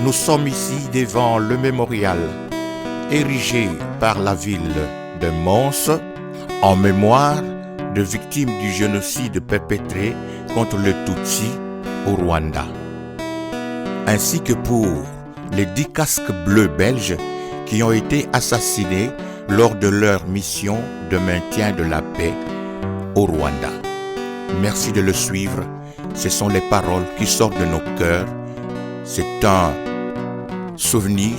Nous sommes ici devant le mémorial érigé par la ville de Mons en mémoire de victimes du génocide perpétré contre les Tutsis au Rwanda, ainsi que pour les 10 casques bleus belges qui ont été assassinés lors de leur mission de maintien de la paix au Rwanda. Merci de le suivre. Ce sont les paroles qui sortent de nos cœurs. C'est un souvenir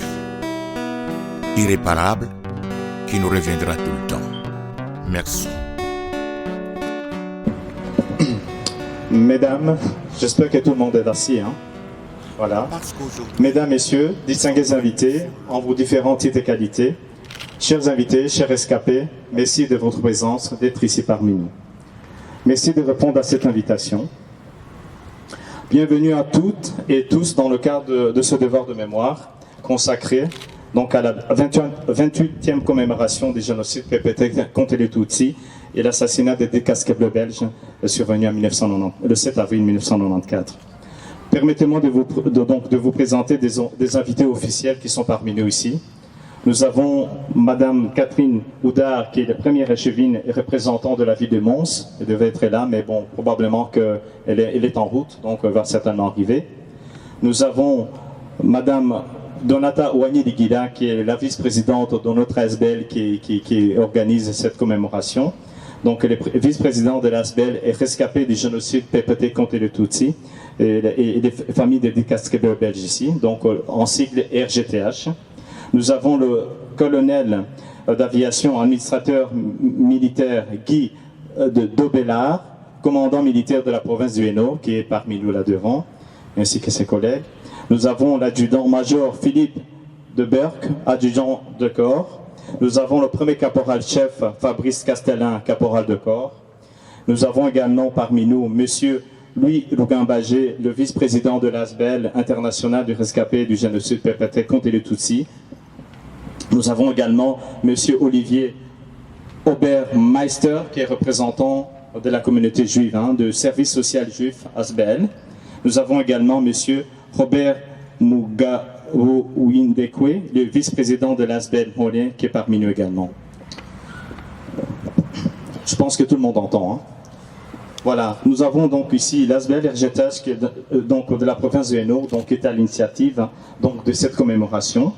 irréparable qui nous reviendra tout le temps. Merci. Mesdames, j'espère que tout le monde est assis. Voilà. Mesdames, Messieurs, distingués invités, en vos différents titres et qualités, chers invités, chers rescapés, merci de votre présence, d'être ici parmi nous. Merci de répondre à cette invitation. Bienvenue à toutes et tous dans le cadre de ce devoir de mémoire consacré donc à la 28e commémoration du génocide perpétré contre les Tutsis et l'assassinat des 10 casques bleus belges survenu le 7 avril 1994. Permettez-moi de vous présenter des invités officiels qui sont parmi nous ici. Nous avons Madame Catherine Oudard, qui est la première échevine et représentante de la ville de Mons. Elle devait être là, mais bon, probablement qu'elle est en route, donc elle va certainement arriver. Nous avons Madame Donata Ouagny-Ligida, qui est la vice-présidente de notre ASBL qui organise cette commémoration. Donc, elle est vice-présidente de l'ASBL et rescapée du génocide perpétré contre les Tutsis et des familles des 10 casques bleus belges ici, donc en sigle RGTH. Nous avons le colonel d'aviation, administrateur militaire Guy de Dobellard, commandant militaire de la province du Hainaut, qui est parmi nous là devant, ainsi que ses collègues. Nous avons l'adjudant-major Philippe de Berck, adjudant de corps. Nous avons le premier caporal-chef Fabrice Castellin, caporal de corps. Nous avons également parmi nous Monsieur Louis Lougain-Bagé, le vice-président de l'ASBL international du rescapé du génocide perpétré contre les Tutsis. Nous avons également Monsieur Olivier Obermeister, qui est représentant de la communauté juive, de service social juif ASBL. Nous avons également Monsieur Robert Mugaouindekwe, le vice-président de l'ASBL Molien, qui est parmi nous également. Je pense que tout le monde entend. Voilà, nous avons donc ici l'ASBL RGTH, qui est donc de la province de Hainaut, donc qui est à l'initiative donc de cette commémoration.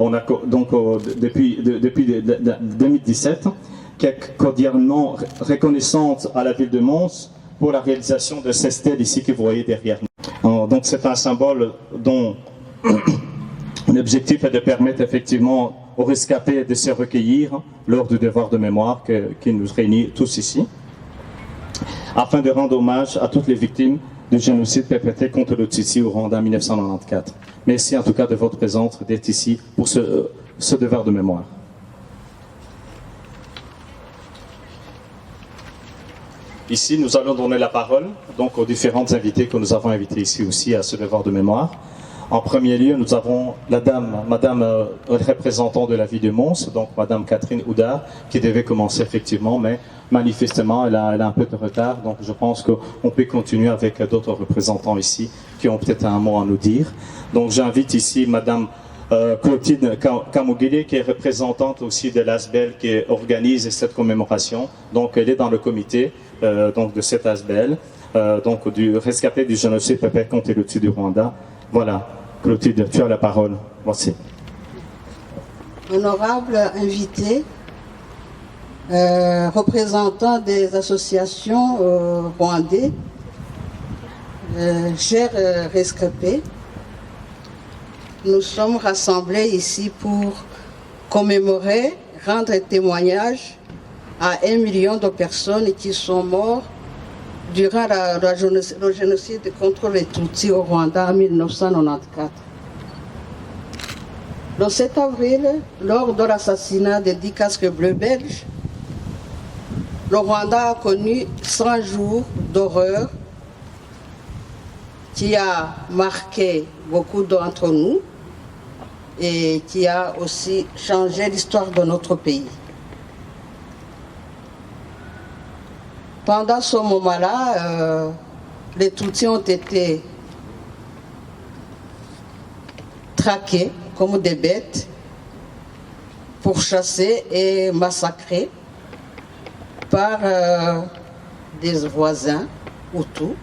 On a donc depuis 2017, qui est cordialement reconnaissante à la ville de Mons pour la réalisation de ces stèles ici que vous voyez derrière nous. Donc c'est un symbole dont l'objectif est de permettre effectivement aux rescapés de se recueillir lors du devoir de mémoire qui nous réunit tous ici, afin de rendre hommage à toutes les victimes du génocide perpétré contre le Tutsi au Rwanda en 1994. Merci en tout cas de votre présence, d'être ici pour ce devoir de mémoire. Ici, nous allons donner la parole donc aux différentes invités que nous avons invités ici aussi à ce devoir de mémoire. En premier lieu, nous avons Madame représentante de la ville de Mons, donc Madame Catherine Oudard, qui devait commencer effectivement, mais manifestement, elle a un peu de retard, donc je pense qu'on peut continuer avec d'autres représentants ici qui ont peut-être un mot à nous dire. Donc j'invite ici Madame Clotilde Kamugile, qui est représentante aussi de l'ASBL qui organise cette commémoration. Donc elle est dans le comité donc de cette ASBL, donc du rescapé du génocide perpétré contre le Tutsi du Rwanda. Voilà, Clotilde, tu as la parole. Merci. Honorable invité, représentant des associations rwandais, chers rescapés, nous sommes rassemblés ici pour commémorer, rendre témoignage à 1 million de personnes qui sont mortes durant le génocide contre les Tutsis au Rwanda en 1994. Le 7 avril, lors de l'assassinat des 10 casques bleus belges, le Rwanda a connu 100 jours d'horreur qui a marqué beaucoup d'entre nous et qui a aussi changé l'histoire de notre pays. Pendant ce moment-là, les Tutsis ont été traqués comme des bêtes, pourchassés et massacrés par des voisins Hutus,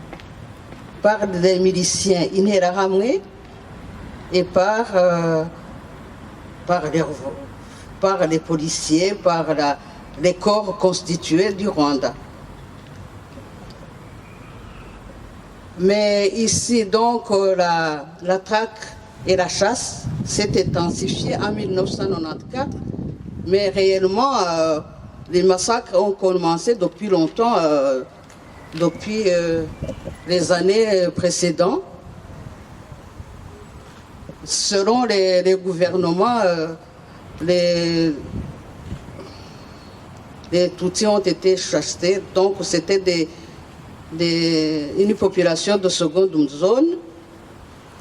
par des miliciens Interahamwe et par les policiers, par les corps constitués du Rwanda. Mais ici, donc, la traque et la chasse s'est intensifiée en 1994, mais réellement, les massacres ont commencé depuis longtemps, depuis les années précédentes. Selon les gouvernements, les Tutsis ont été chassés, donc c'était une population de seconde zone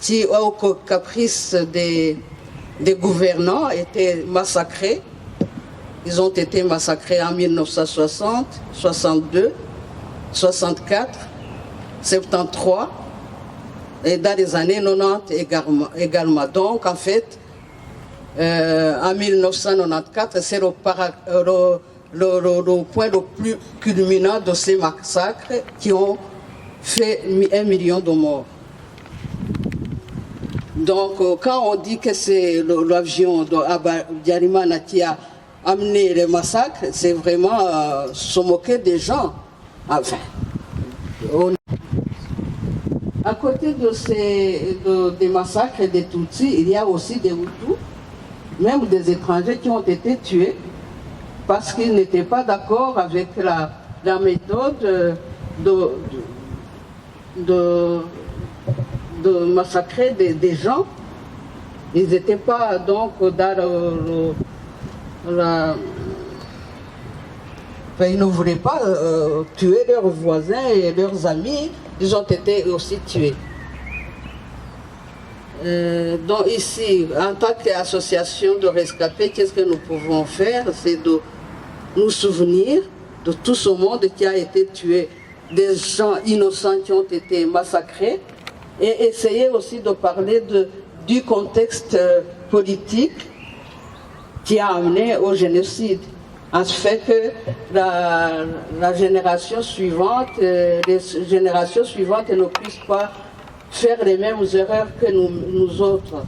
qui, au caprice des gouvernants, étaient massacrés. Ils ont été massacrés en 1960, 62, 64, 73 et dans les années 90 également. Donc en fait, en 1994, c'est le point le plus culminant de ces massacres qui ont fait 1 million de morts. Donc quand on dit que c'est l'avion de Habyarimana qui a amené les massacres, c'est vraiment se moquer des gens. Enfin, à côté des massacres et des Tutsis, il y a aussi des Hutus, même des étrangers qui ont été tués parce qu'ils n'étaient pas d'accord avec la méthode de massacrer des gens. Ils n'étaient pas donc dans ils ne voulaient pas tuer leurs voisins et leurs amis. Ils ont été aussi tués. Donc ici, en tant qu'association de rescapés, qu'est-ce que nous pouvons faire? C'est de nous souvenir de tout ce monde qui a été tué, des gens innocents qui ont été massacrés, et essayer aussi de parler du contexte politique qui a amené au génocide. En fait que la génération suivante, les générations suivantes ne puissent pas faire les mêmes erreurs que nous autres.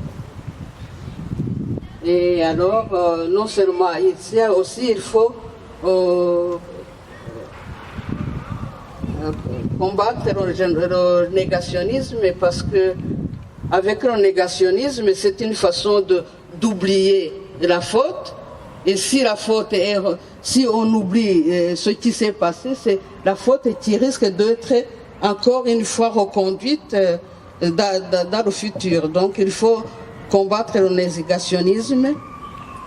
Et alors, non seulement ici aussi, il faut combattre le négationnisme, parce que avec le négationnisme, c'est une façon d'oublier la faute. Et si la faute si on oublie ce qui s'est passé, c'est la faute qui risque d'être encore une fois reconduite dans le futur. Donc il faut combattre le négationnisme,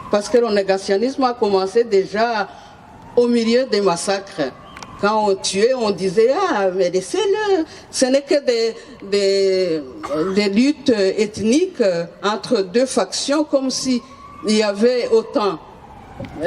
parce que le négationnisme a commencé déjà au milieu des massacres. Quand on tuait, on disait « Ah, mais laissez-le, ce n'est que des luttes ethniques entre deux factions, comme si il y avait autant,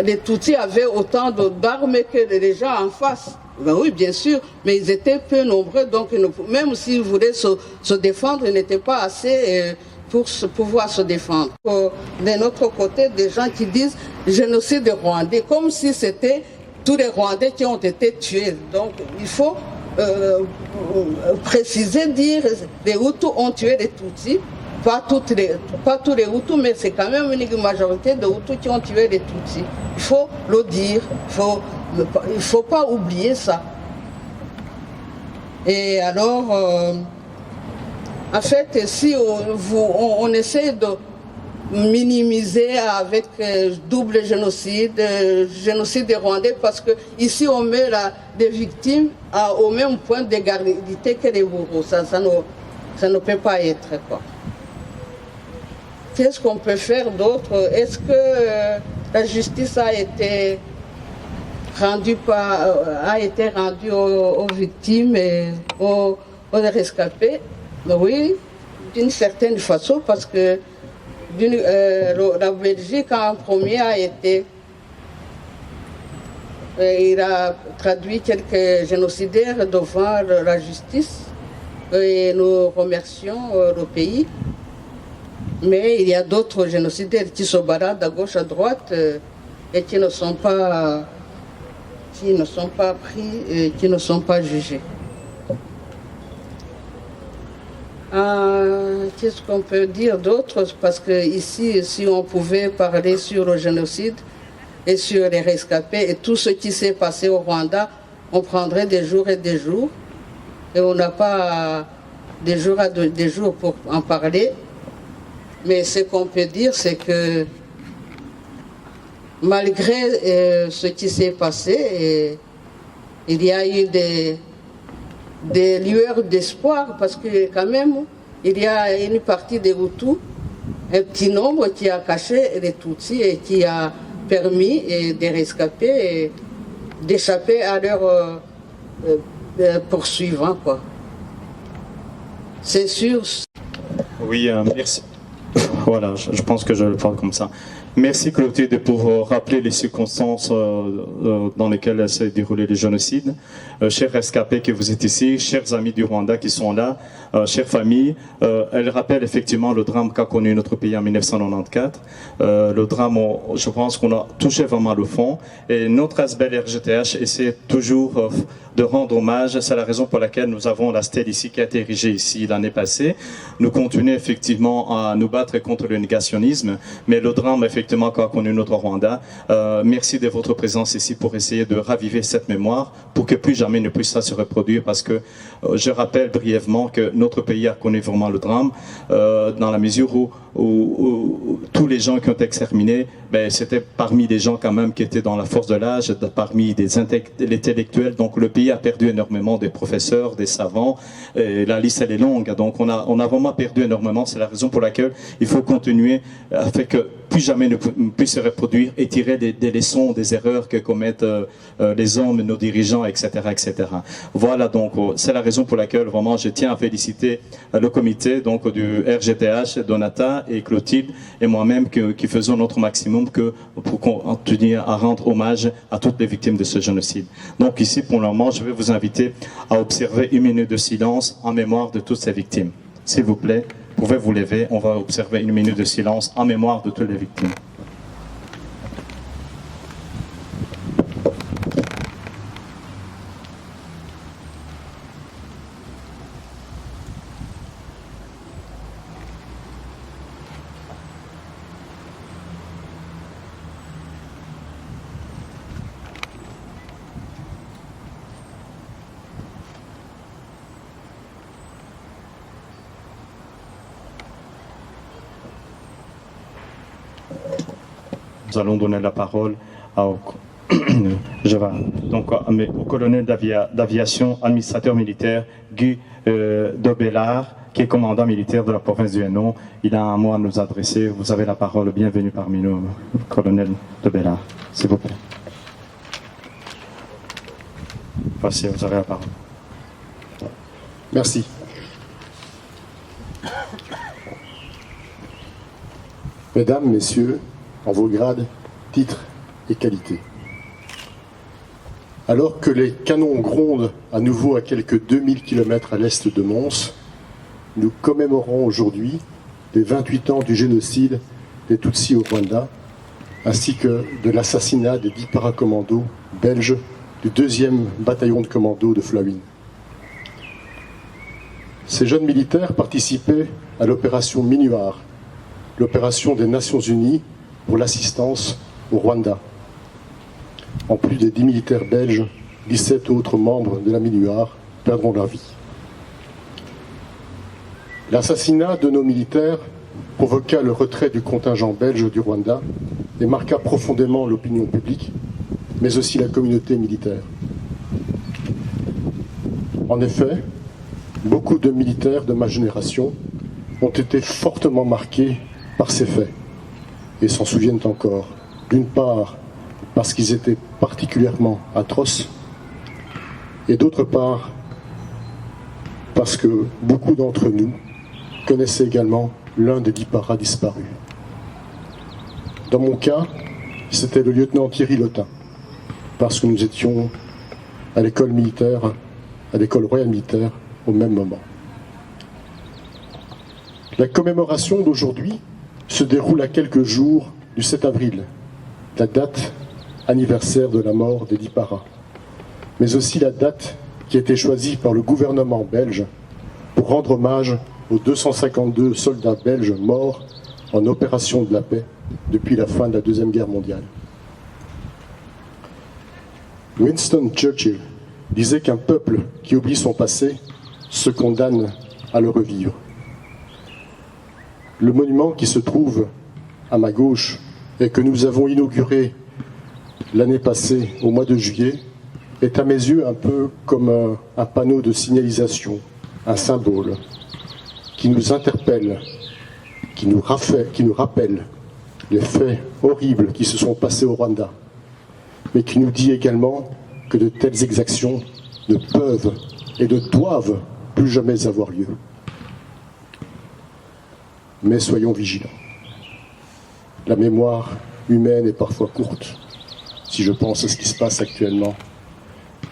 les Tutsis avaient autant d'armes que les gens en face. » Ben oui, bien sûr, mais ils étaient peu nombreux, donc même s'ils voulaient se défendre, ils n'étaient pas assez pour pouvoir se défendre. De notre côté, des gens qui disent génocide des Rwandais, comme si c'était tous les Rwandais qui ont été tués. Donc il faut préciser, dire les Hutus ont tué les Tutsis, pas tous les Hutus, mais c'est quand même une majorité de Hutus qui ont tué les Tutsis. Il faut le dire, il ne faut pas oublier ça. Et alors, en fait, si on essaie de minimiser avec double génocide, génocide des Rwandais, parce que ici on met les victimes au même point d'égalité que les bourreaux. Ça ne peut pas être, quoi. Qu'est-ce qu'on peut faire d'autre? Est-ce que la justice a été rendue aux victimes et aux rescapés? Oui, d'une certaine façon, parce que la Belgique en premier il a traduit quelques génocidaires devant la justice, et nous remercions le pays. Mais il y a d'autres génocidaires qui se baladent à gauche, à droite et qui ne sont pas pris et qui ne sont pas jugés. Qu'est-ce qu'on peut dire d'autre? Parce que ici, si on pouvait parler sur le génocide et sur les rescapés et tout ce qui s'est passé au Rwanda, on prendrait des jours et des jours. Et on n'a pas des jours pour en parler. Mais ce qu'on peut dire, c'est que malgré ce qui s'est passé, il y a eu des lueurs d'espoir, parce que quand même, il y a une partie des Hutus, un petit nombre qui a caché les Tutsis et qui a permis des rescapés d'échapper à leurs poursuivants, quoi. C'est sûr. Oui, merci. Voilà, je pense que je le parle comme ça. Merci Clotilde pour rappeler les circonstances dans lesquelles s'est déroulé le génocide. Chers rescapés que vous êtes ici, chers amis du Rwanda qui sont là, chères familles, elle rappelle effectivement le drame qu'a connu notre pays en 1994. Le drame, je pense qu'on a touché vraiment le fond. Et notre ASBEL RGTH essaie toujours de rendre hommage. C'est la raison pour laquelle nous avons la stèle ici qui a été érigée ici l'année passée. Nous continuons effectivement à nous battre contre le négationnisme, mais le drame effectivement qu'a connu notre Rwanda. Merci de votre présence ici pour essayer de raviver cette mémoire, pour que plus jamais ne puisse ça se reproduire, parce que je rappelle brièvement que notre pays a connu vraiment le drame, dans la mesure où tous les gens qui ont été exterminés, ben, c'était parmi des gens quand même qui étaient dans la force de l'âge, parmi des intellectuels. Donc le pays a perdu énormément des professeurs, des savants, et la liste elle est longue. Donc on a vraiment perdu énormément. C'est la raison pour laquelle il faut continuer afin que plus jamais ne puisse se reproduire et tirer des leçons des erreurs que commettent les hommes, nos dirigeants, etc., etc. Voilà, donc c'est la raison pour laquelle vraiment je tiens à féliciter le comité donc du RGTH, Donata et Clotilde et moi-même qui faisons notre maximum pour continuer à rendre hommage à toutes les victimes de ce génocide. Donc ici, pour le moment, je vais vous inviter à observer 1 minute de silence en mémoire de toutes ces victimes. S'il vous plaît, vous pouvez vous lever, on va observer 1 minute de silence en mémoire de toutes les victimes. Nous allons donner la parole au colonel d'aviation, administrateur militaire Guy Dobelard, qui est commandant militaire de la province du Hainaut. Il a un mot à nous adresser. Vous avez la parole. Bienvenue parmi nous, colonel Dobelard, s'il vous plaît. Voici, vous avez la parole. Merci. Mesdames, Messieurs, en vos grades, titres et qualités. Alors que les canons grondent à nouveau à quelques 2000 km à l'est de Mons, nous commémorons aujourd'hui les 28 ans du génocide des Tutsis au Rwanda, ainsi que de l'assassinat des 10 paracommandos belges du 2e bataillon de commando de Flawin. Ces jeunes militaires participaient à l'opération Minuar, l'opération des Nations Unies pour l'assistance au Rwanda. En plus des 10 militaires belges, 17 autres membres de la Minuar perdront leur vie. L'assassinat de nos militaires provoqua le retrait du contingent belge du Rwanda et marqua profondément l'opinion publique, mais aussi la communauté militaire. En effet, beaucoup de militaires de ma génération ont été fortement marqués par ces faits et s'en souviennent encore. D'une part, parce qu'ils étaient particulièrement atroces, et d'autre part, parce que beaucoup d'entre nous connaissaient également l'un des 10 paras disparus. Dans mon cas, c'était le lieutenant Thierry Lotin, parce que nous étions à l'école militaire, à l'école royale militaire, au même moment. La commémoration d'aujourd'hui se déroule à quelques jours du 7 avril, la date anniversaire de la mort d'Edi Para, mais aussi la date qui a été choisie par le gouvernement belge pour rendre hommage aux 252 soldats belges morts en opération de la paix depuis la fin de la Deuxième Guerre mondiale. Winston Churchill disait qu'un peuple qui oublie son passé se condamne à le revivre. Le monument qui se trouve à ma gauche et que nous avons inauguré l'année passée au mois de juillet est à mes yeux un peu comme un panneau de signalisation, un symbole qui nous interpelle, qui nous rappelle les faits horribles qui se sont passés au Rwanda, mais qui nous dit également que de telles exactions ne peuvent et ne doivent plus jamais avoir lieu. Mais soyons vigilants. La mémoire humaine est parfois courte, si je pense à ce qui se passe actuellement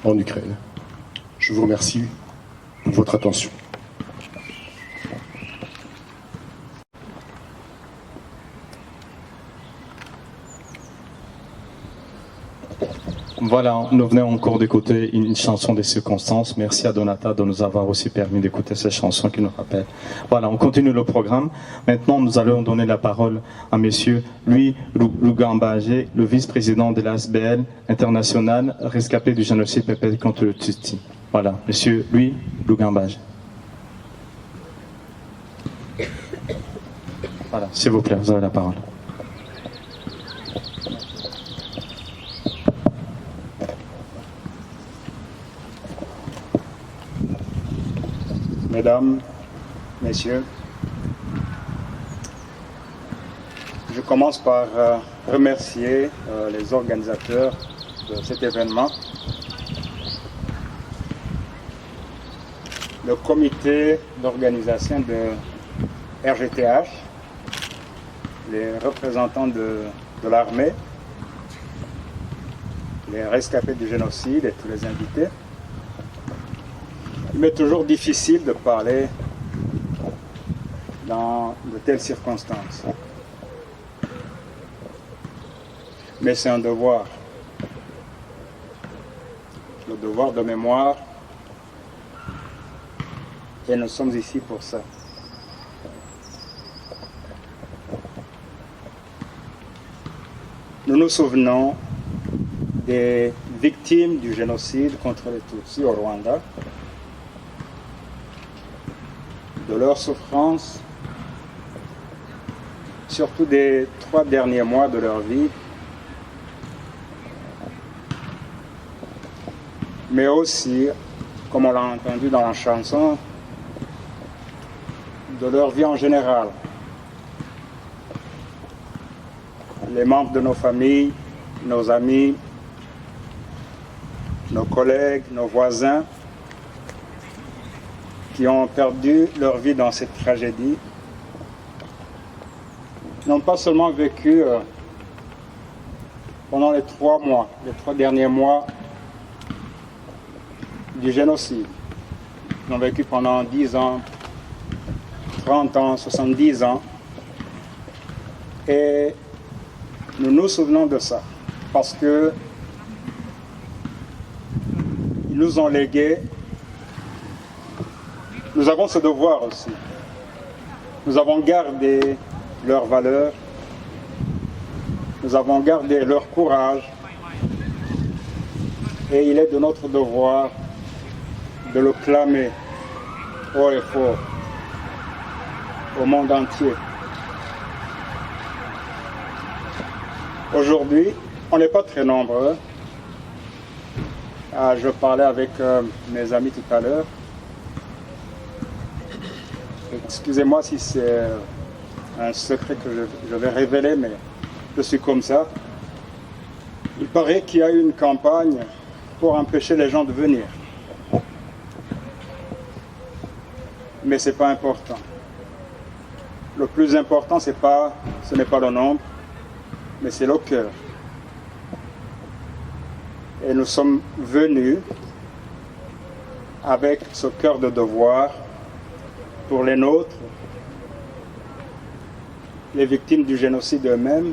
en Ukraine. Je vous remercie pour votre attention. Voilà, nous venons encore d'écouter une chanson des circonstances. Merci à Donata de nous avoir aussi permis d'écouter cette chanson qui nous rappelle. Voilà, on continue le programme. Maintenant, nous allons donner la parole à monsieur Louis Lugambage, le vice-président de l'ASBL international, rescapé du génocide perpétré contre le Tutsi. Voilà, monsieur Louis Lugambage. Voilà, s'il vous plaît, vous avez la parole. Mesdames, Messieurs, je commence par remercier les organisateurs de cet événement, le comité d'organisation de RGTH, les représentants de l'armée, les rescapés du génocide et tous les invités. Il m'est toujours difficile de parler dans de telles circonstances. Mais c'est un devoir. Le devoir de mémoire. Et nous sommes ici pour ça. Nous nous souvenons des victimes du génocide contre les Tutsis au Rwanda, de leur souffrance, surtout des 3 derniers mois de leur vie, mais aussi, comme on l'a entendu dans la chanson, de leur vie en général. Les membres de nos familles, nos amis, nos collègues, nos voisins, qui ont perdu leur vie dans cette tragédie, n'ont pas seulement vécu pendant les 3 derniers mois du génocide. Ils ont vécu pendant 10 ans, 30 ans, 70 ans. Et nous nous souvenons de ça, parce que ils nous ont légué. Nous avons ce devoir aussi. Nous avons gardé leurs valeurs, nous avons gardé leur courage, et il est de notre devoir de le clamer haut et fort au monde entier. Aujourd'hui, on n'est pas très nombreux. Je parlais avec mes amis tout à l'heure. Excusez-moi si c'est un secret que je vais révéler, mais je suis comme ça. Il paraît qu'il y a eu une campagne pour empêcher les gens de venir. Mais ce n'est pas important. Le plus important, ce n'est pas le nombre, mais c'est le cœur. Et nous sommes venus avec ce cœur de devoir pour les nôtres, les victimes du génocide eux-mêmes,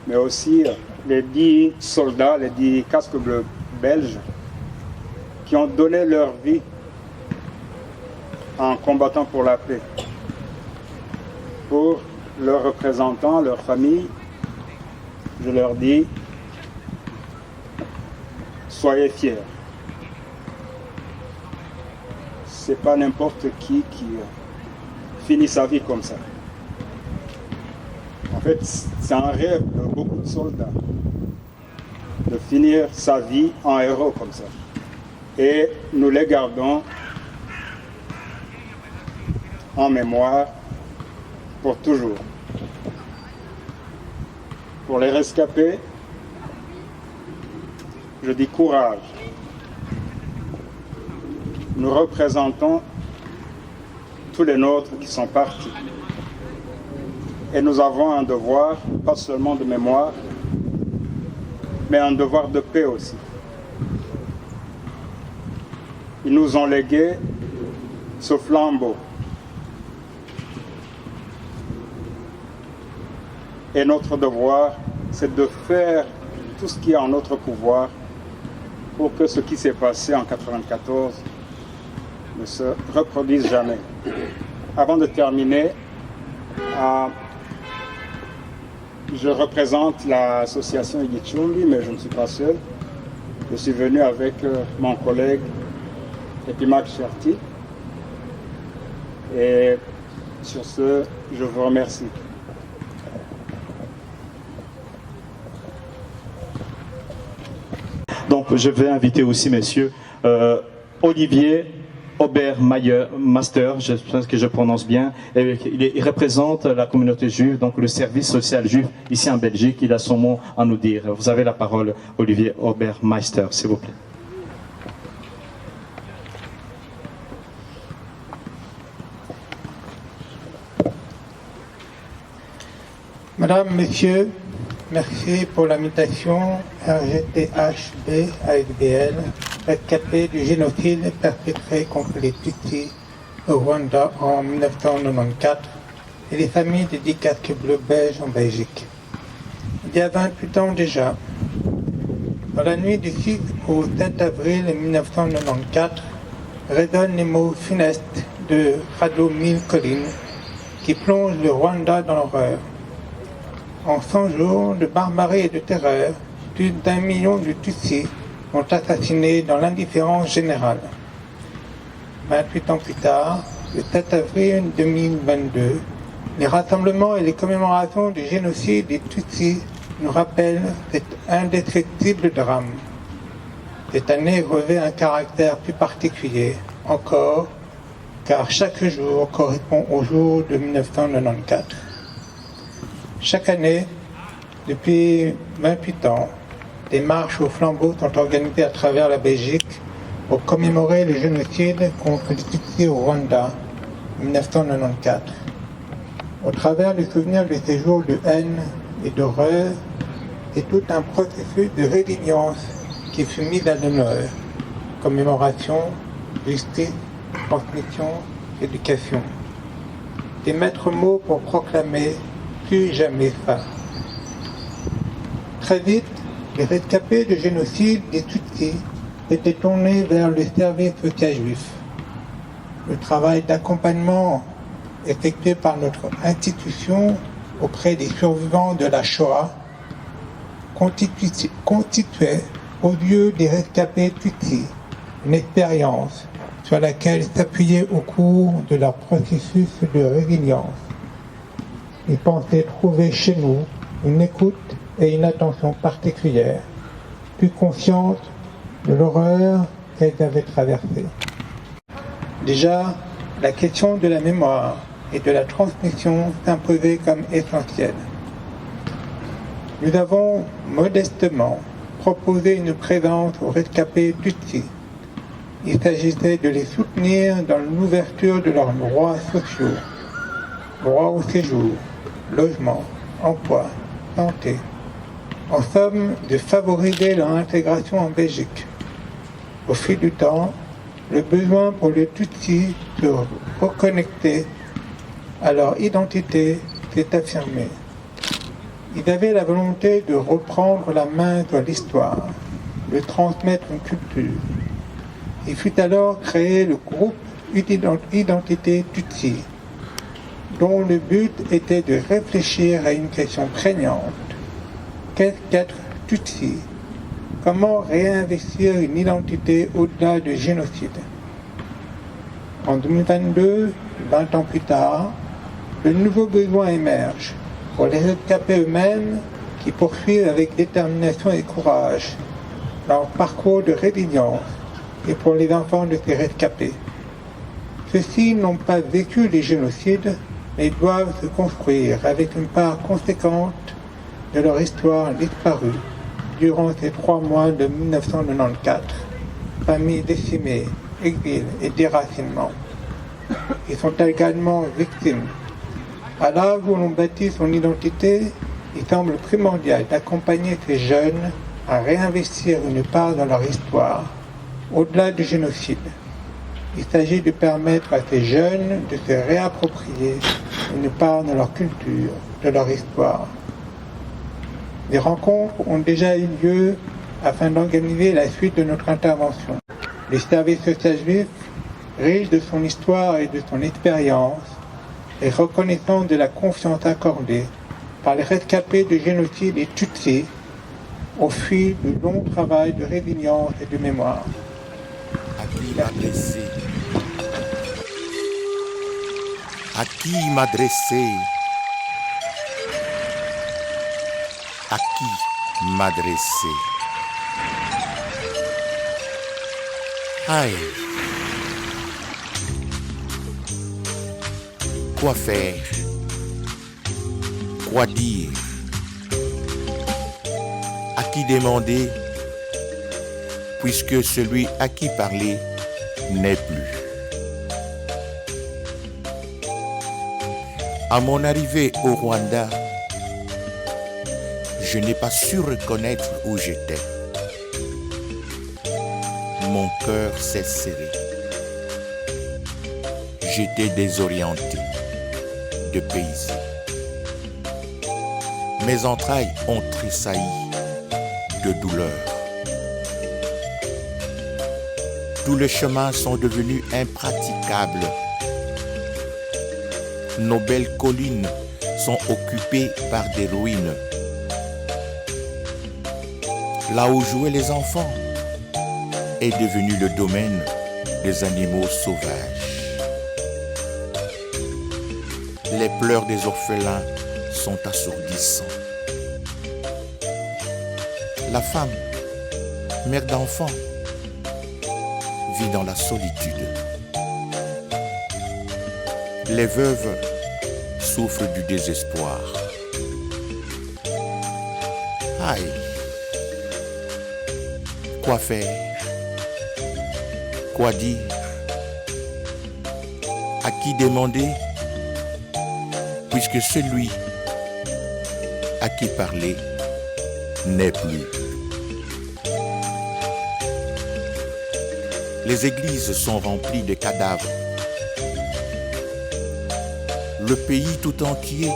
mais aussi les 10 soldats, les 10 casques bleus belges qui ont donné leur vie en combattant pour la paix. Pour leurs représentants, leurs familles, je leur dis, soyez fiers. C'est pas n'importe qui finit sa vie comme ça. En fait, c'est un rêve de beaucoup de soldats de finir sa vie en héros comme ça. Et nous les gardons en mémoire pour toujours. Pour les rescapés, je dis courage. Nous représentons tous les nôtres qui sont partis. Et nous avons un devoir, pas seulement de mémoire, mais un devoir de paix aussi. Ils nous ont légué ce flambeau. Et notre devoir, c'est de faire tout ce qui est en notre pouvoir pour que ce qui s'est passé en 1994 ne se reproduise jamais. Avant de terminer, je représente l'association Yichumbi, mais je ne suis pas seul. Je suis venu avec mon collègue Epimac Cherti. Et sur ce, je vous remercie. Donc, je vais inviter aussi, messieurs, Olivier Obermaster, je pense que je prononce bien. Il représente la communauté juive, donc le service social juif ici en Belgique. Il a son mot à nous dire. Vous avez la parole, Olivier Obermeister, s'il vous plaît. Madame, Messieurs, merci pour l'invitation RGTHB AFBL, rescapé du génocide perpétré contre les Tutsis au Rwanda en 1994 et les familles des 10 casques bleus belges en Belgique. Il y a 28 ans déjà, dans la nuit du 6 au 7 avril 1994, résonnent les mots funestes de Radomil Collin qui plonge le Rwanda dans l'horreur. En 100 jours de barbarie et de terreur, plus d'1 million de Tutsis ont assassiné dans l'indifférence générale. 28 ans plus tard, le 7 avril 2022, les rassemblements et les commémorations du génocide des Tutsis nous rappellent cet indescriptible drame. Cette année revêt un caractère plus particulier, encore, car chaque jour correspond au jour de 1994. Chaque année, depuis 28 ans, des marches au flambeau sont organisées à travers la Belgique pour commémorer le génocide contre les Tutsis au Rwanda en 1994. Au travers du souvenir de ces jours de haine et d'horreur, c'est tout un processus de résilience qui fut mis à l'honneur. Commémoration, justice, transmission, éducation. Des maîtres mots pour proclamer plus jamais fin. Très vite, les rescapés du génocide des Tutsis étaient tournés vers le service social juif. Le travail d'accompagnement effectué par notre institution auprès des survivants de la Shoah constituait, aux yeux des rescapés Tutsis, une expérience sur laquelle s'appuyer au cours de leur processus de résilience. Ils pensaient trouver chez nous une écoute et une attention particulière, plus consciente de l'horreur qu'elles avaient traversée. Déjà, la question de la mémoire et de la transmission s'imposait comme essentielle. Nous avons modestement proposé une présence aux rescapés Tutsis. Il s'agissait de les soutenir dans l'ouverture de leurs droits sociaux, droit au séjour, logement, emploi, santé. En somme, de favoriser leur intégration en Belgique. Au fil du temps, le besoin pour les Tutsis de reconnecter à leur identité s'est affirmé. Ils avaient la volonté de reprendre la main sur l'histoire, de transmettre une culture. Il fut alors créé le groupe Identité Tutsi, dont le but était de réfléchir à une question prégnante. Qu'est-ce qu'être Tutsi? Comment réinvestir une identité au-delà du génocide? En 2022, 20 ans plus tard, de nouveaux besoins émergent pour les rescapés eux-mêmes qui poursuivent avec détermination et courage leur parcours de résilience et pour les enfants de ces rescapés. Ceux-ci n'ont pas vécu les génocides, mais doivent se construire avec une part conséquente de leur histoire disparue durant ces 3 mois de 1994. Familles décimées, exil et déracinement. Ils sont également victimes. À l'âge où l'on bâtit son identité, il semble primordial d'accompagner ces jeunes à réinvestir une part dans leur histoire, au-delà du génocide. Il s'agit de permettre à ces jeunes de se réapproprier une part de leur culture, de leur histoire. Des rencontres ont déjà eu lieu afin d'organiser la suite de notre intervention. Le service social juif, riche de son histoire et de son expérience, et reconnaissant de la confiance accordée par les rescapés du génocide et Tutsis au fil du long travail de résilience et de mémoire. À qui m'adresser? À qui m'adresser? À qui m'adresser? Aïe. Quoi faire? Quoi dire? À qui demander? Puisque celui à qui parler n'est plus. À mon arrivée au Rwanda, je n'ai pas su reconnaître où j'étais. Mon cœur s'est serré. J'étais désorienté, dépaysé. Mes entrailles ont tressailli de douleur. Tous les chemins sont devenus impraticables. Nos belles collines sont occupées par des ruines. Là où jouaient les enfants est devenu le domaine des animaux sauvages. Les pleurs des orphelins sont assourdissants. La femme, mère d'enfants, vit dans la solitude. Les veuves souffrent du désespoir. Aïe! Quoi faire? Quoi dire? À qui demander? Puisque celui à qui parler n'est plus. Les églises sont remplies de cadavres. Le pays tout entier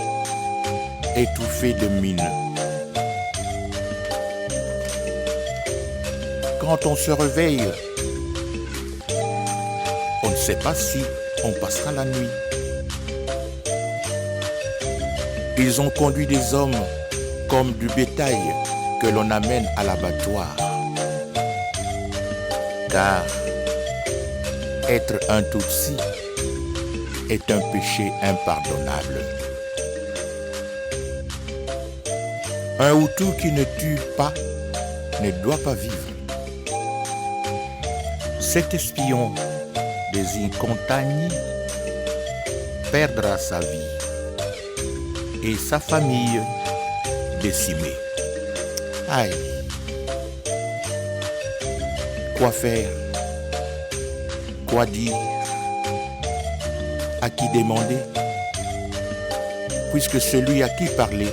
étouffé de mines. Quand on se réveille, on ne sait pas si on passera la nuit. Ils ont conduit des hommes comme du bétail que l'on amène à l'abattoir. Car être un Tutsi est un péché impardonnable. Un Hutu qui ne tue pas ne doit pas vivre. Cet espion des Incontagni perdra sa vie et sa famille décimée. Aïe! Quoi faire? Quoi dire? À qui demander? Puisque celui à qui parler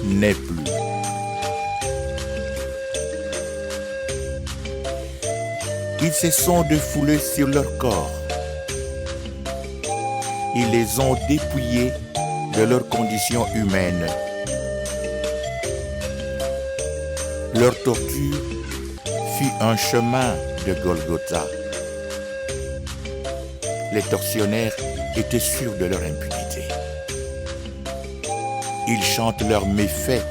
n'est plus. Ils se sont défoulés sur leur corps. ils les ont dépouillés de leur condition humaine. Leur torture fut un chemin de Golgotha. Les tortionnaires étaient sûrs de leur impunité. Ils chantent leurs méfaits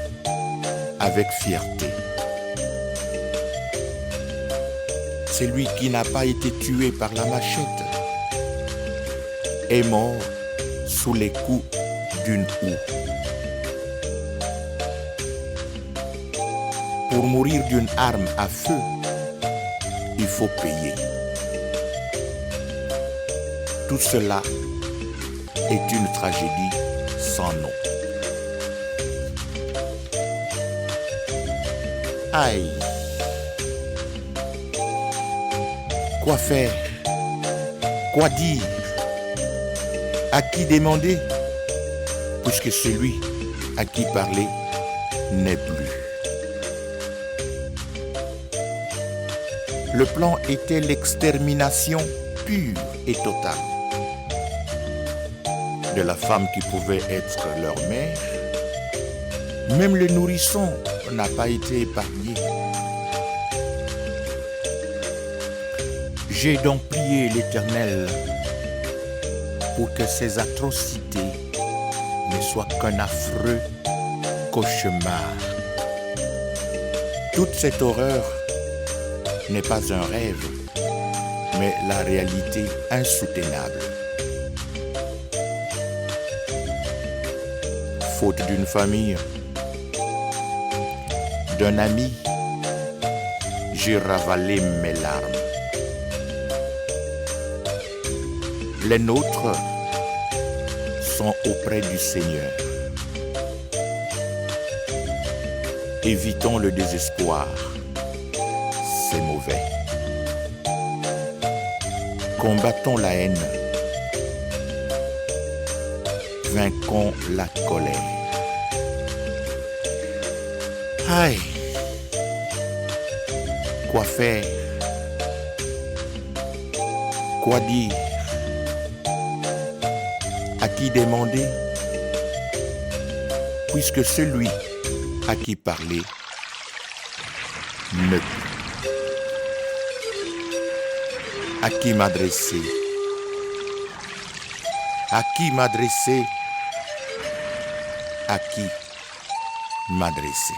avec fierté. Celui qui n'a pas été tué par la machette est mort sous les coups d'une houe. Pour mourir d'une arme à feu, il faut payer. Tout cela est une tragédie sans nom. Aïe! Quoi faire? Quoi dire? À qui demander? Puisque celui à qui parler n'est plus. Le plan était l'extermination pure et totale de la femme qui pouvait être leur mère. Même le nourrisson n'a pas été épargné. J'ai donc prié l'Éternel pour que ces atrocités ne soient qu'un affreux cauchemar. Toute cette horreur n'est pas un rêve, mais la réalité insoutenable. Faute d'une famille, d'un ami, j'ai ravalé mes larmes. Les nôtres sont auprès du Seigneur. Évitons le désespoir, c'est mauvais. Combattons la haine, vainquons la colère. Aïe! Quoi faire? Quoi dire? À qui demander? Puisque celui à qui parler ne peut. À qui m'adresser? À qui m'adresser? À qui m'adresser?